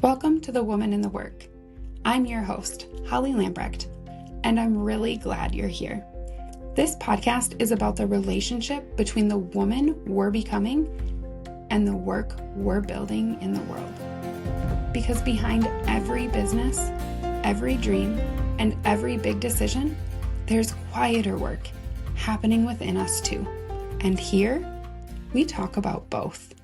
Welcome to The Woman in the Work. I'm your host, Holly Lambrecht, and I'm really glad you're here. This podcast is about the relationship between the woman we're becoming and the work we're building in the world. Because behind every business, every dream, and every big decision, there's quieter work happening within us too. And here, we talk about both.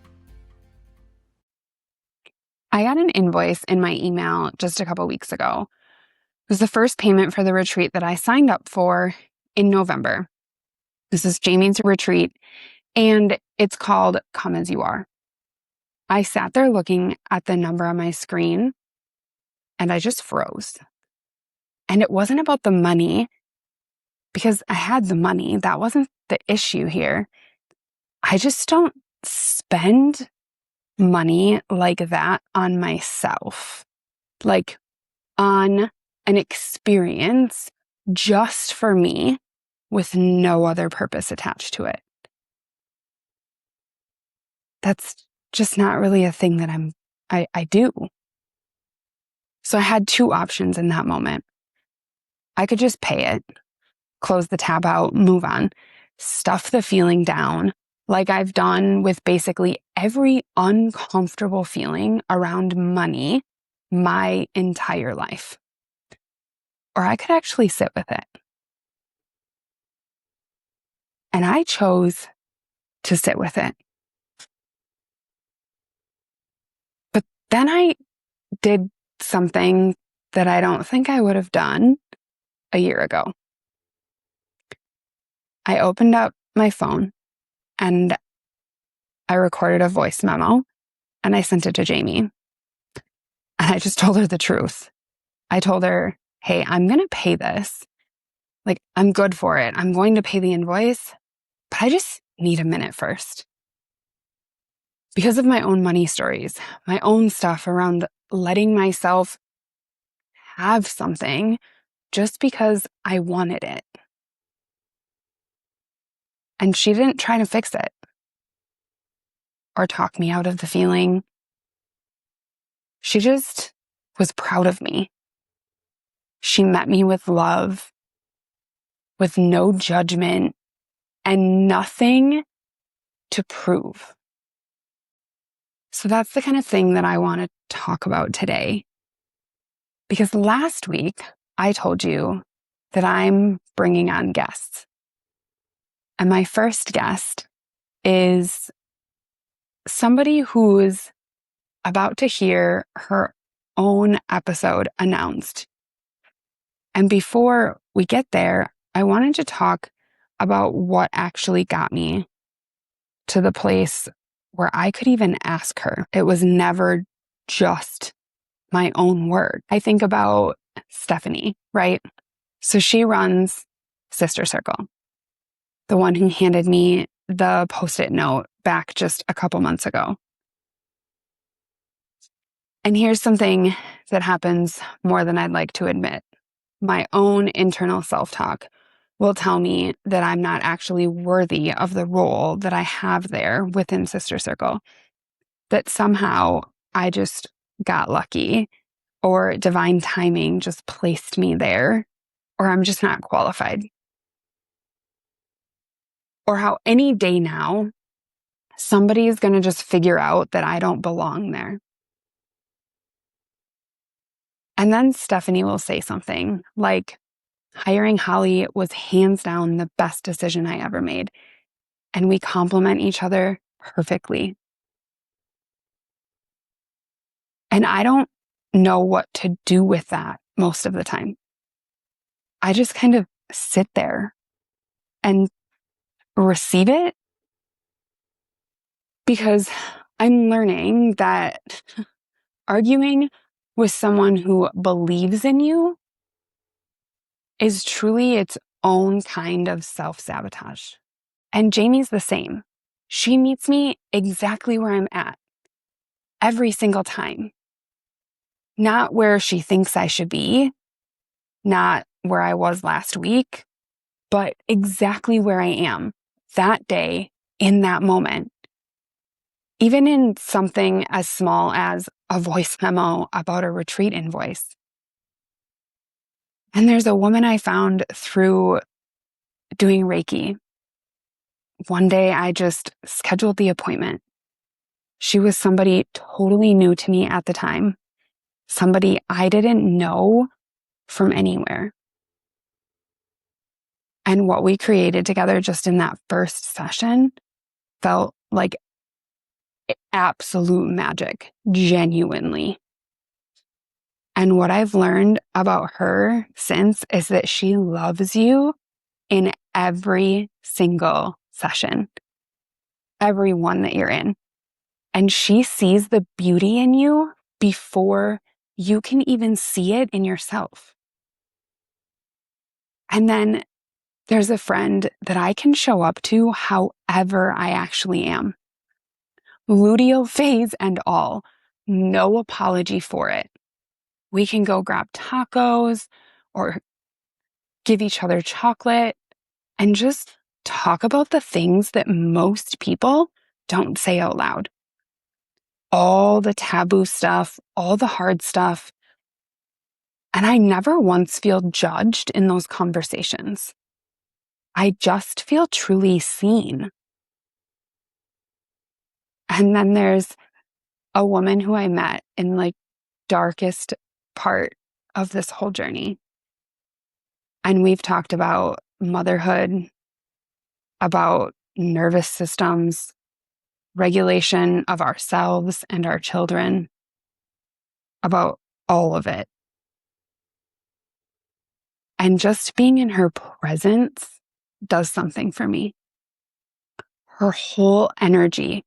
I got an invoice in my email just a couple weeks ago. It was the first payment for the retreat that I signed up for in November. This is Jamie's retreat, and it's called Come As You Are. I sat there looking at the number on my screen, and I just froze. And it wasn't about the money, because I had the money. That wasn't the issue here. I just don't spend money like that on myself, like on an experience just for me with no other purpose attached to it. That's just not really a thing that I do. So I had two options in that moment. I could just pay it, close the tab out, move on, stuff the feeling down, like I've done with basically every uncomfortable feeling around money my entire life. Or I could actually sit with it. And I chose to sit with it. But then I did something that I don't think I would have done a year ago. I opened up my phone and I recorded a voice memo and I sent it to Jamie. And I just told her the truth. I told her, hey, I'm going to pay this. Like, I'm good for it. I'm going to pay the invoice, but I just need a minute first. Because of my own money stories, my own stuff around letting myself have something just because I wanted it. And she didn't try to fix it or talk me out of the feeling. She just was proud of me. She met me with love, with no judgment, and nothing to prove. So that's the kind of thing that I want to talk about today. Because last week, I told you that I'm bringing on guests. And my first guest is somebody who's about to hear her own episode announced. And before we get there, I wanted to talk about what actually got me to the place where I could even ask her. It was never just my own word. I think about Stephanie, right? So she runs Sister Circle, the one who handed me the Post-it note back just a couple months ago. And here's something that happens more than I'd like to admit. My own internal self-talk will tell me that I'm not actually worthy of the role that I have there within Sister Circle, that somehow I just got lucky or divine timing just placed me there, or I'm just not qualified. Or how any day now, somebody is going to just figure out that I don't belong there. And then Stephanie will say something like, hiring Holly was hands down the best decision I ever made. And we complement each other perfectly. And I don't know what to do with that most of the time. I just kind of sit there and receive it, because I'm learning that arguing with someone who believes in you is truly its own kind of self-sabotage. And Jamie's the same. She meets me exactly where I'm at every single time. Not where she thinks I should be, not where I was last week, but exactly where I am that day in that moment. Even in something as small as a voice memo about a retreat invoice. And there's a woman I found through doing Reiki. One day I just scheduled the appointment. She was somebody totally new to me at the time, somebody I didn't know from anywhere. And what we created together just in that first session felt like absolute magic, genuinely. And what I've learned about her since is that she loves you in every single session, every one that you're in. And she sees the beauty in you before you can even see it in yourself. And then there's a friend that I can show up to however I actually am. Luteal phase and all. No apology for it. We can go grab tacos or give each other chocolate and just talk about the things that most people don't say out loud. All the taboo stuff, all the hard stuff. And I never once feel judged in those conversations. I just feel truly seen. And then there's a woman who I met in like darkest part of this whole journey. And we've talked about motherhood, about nervous systems, regulation of ourselves and our children, about all of it. And just being in her presence does something for me. Her whole energy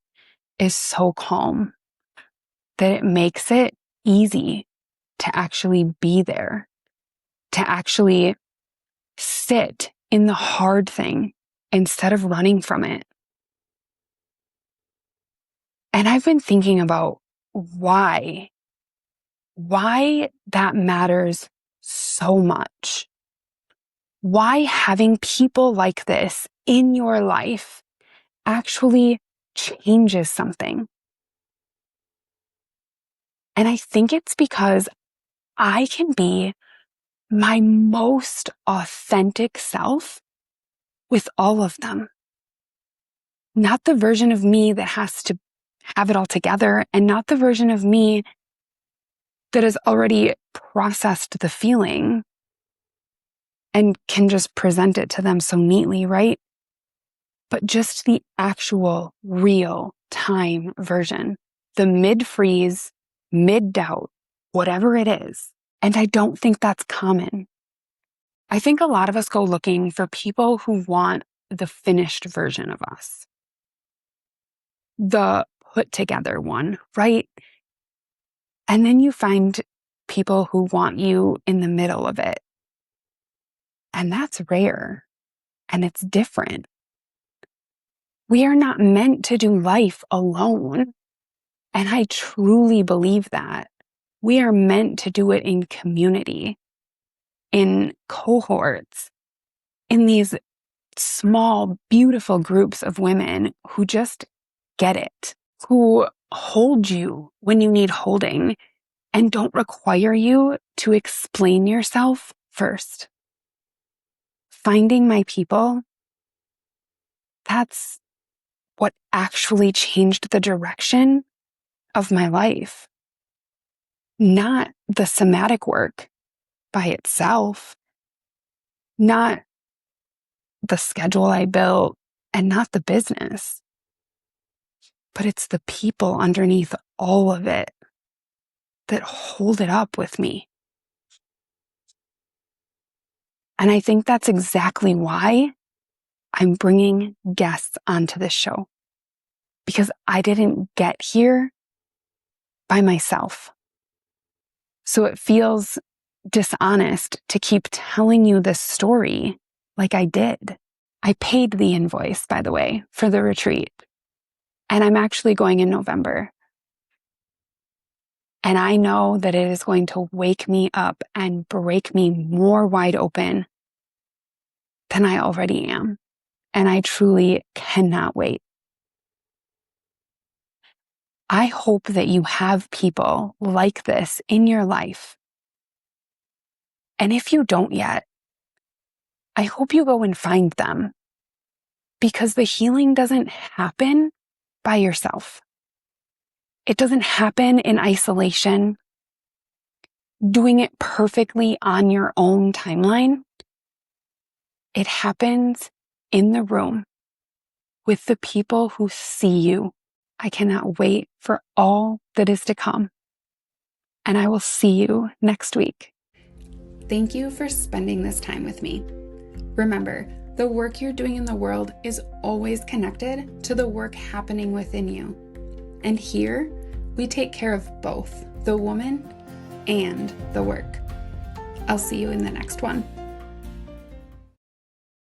is so calm that it makes it easy to actually be there, to actually sit in the hard thing instead of running from it. And I've been thinking about why that matters so much. Why having people like this in your life actually changes something. And I think it's because I can be my most authentic self with all of them. Not the version of me that has to have it all together, and not the version of me that has already processed the feeling and can just present it to them so neatly, right? But just the actual real time version, the mid-freeze, mid-doubt, whatever it is. And I don't think that's common. I think a lot of us go looking for people who want the finished version of us, the put together one, right? And then you find people who want you in the middle of it. And that's rare and it's different. We are not meant to do life alone. And I truly believe that. We are meant to do it in community, in cohorts, in these small, beautiful groups of women who just get it, who hold you when you need holding and don't require you to explain yourself first. Finding my people, that's what actually changed the direction of my life. Not the somatic work by itself, not the schedule I built, and not the business, but it's the people underneath all of it that hold it up with me. And I think that's exactly why I'm bringing guests onto this show, because I didn't get here by myself. So it feels dishonest to keep telling you this story like I did. I paid the invoice, by the way, for the retreat. And I'm actually going in November. And I know that it is going to wake me up and break me more wide open than I already am. And I truly cannot wait. I hope that you have people like this in your life. And if you don't yet, I hope you go and find them, because the healing doesn't happen by yourself. It doesn't happen in isolation, doing it perfectly on your own timeline. It happens in the room with the people who see you. I cannot wait for all that is to come. And I will see you next week. Thank you for spending this time with me. Remember, the work you're doing in the world is always connected to the work happening within you. And here, we take care of both the woman and the work. I'll see you in the next one.